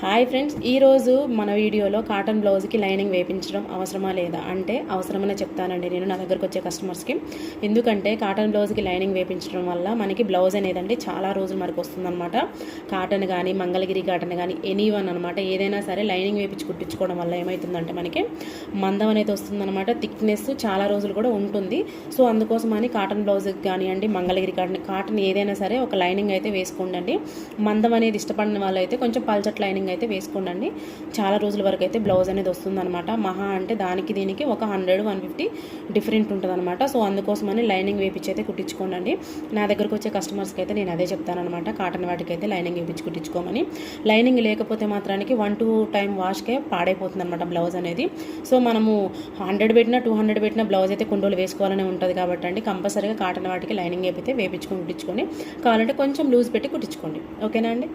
Hi friends, ఈరోజు మన వీడియోలో కాటన్ బ్లౌజ్కి లైనింగ్ వేయించడం అవసరమా లేదా అంటే అవసరమనే చెప్తానండి నేను నా దగ్గరకు వచ్చే కస్టమర్స్కి. ఎందుకంటే కాటన్ బ్లౌజ్కి లైనింగ్ వేయించడం వల్ల మనకి బ్లౌజ్ అనేదండి చాలా రోజులు మనకు వస్తుందన్నమాట. కాటన్ కానీ మంగళగిరి కాటన్ కానీ ఎనీవన్ అనమాట, ఏదైనా సరే లైనింగ్ వేయించి కుట్టించుకోవడం వల్ల ఏమవుతుందంటే మనకి మందం అనేది వస్తుందన్నమాట. థిక్నెస్ చాలా రోజులు కూడా ఉంటుంది. సో అందుకోసమని కాటన్ బ్లౌజ్కి కానివ్వండి, మంగళగిరి కాటన్ ఏదైనా సరే ఒక లైనింగ్ అయితే వేసుకోండి. మందం అనేది ఇష్టపడిన వాళ్ళు అయితే కొంచెం పల్చట్ లైనింగ్ అయితే వేసుకోండి. చాలా రోజుల వరకు అయితే బ్లౌజ్ అనేది వస్తుందన్నమాట. మహా అంటే దానికి దీనికి ఒక 100-150 డిఫరెంట్ ఉంటుందన్నమాట. సో అందుకోసమని లైనింగ్ వేపించి అయితే కుట్టించుకోండి. నా దగ్గరకు వచ్చే కస్టమర్స్కి అయితే నేను అదే చెప్తానమాట, కాటన్ వాటికి అయితే లైనింగ్ వేపించి కుట్టించుకోమని. లైనింగ్ లేకపోతే మాత్రానికి 1-2 టైం వాష్కే పాడైపోతుంది అనమాట బ్లౌజ్ అనేది. సో మనము 100 పెట్టినా 200 పెట్టినా బ్లౌజ్ అయితే కొన్ని రోజులు వేసుకోవాలని ఉంటుంది కాబట్టి అండి, కంపల్సరీగా కాటన్ వాటికి లైనింగ్ అయితే వేపించుకొని కుట్టించుకొని కావాలంటే కొంచెం లూజ్ పెట్టి కుట్టించుకోండి. ఓకేనా అండి.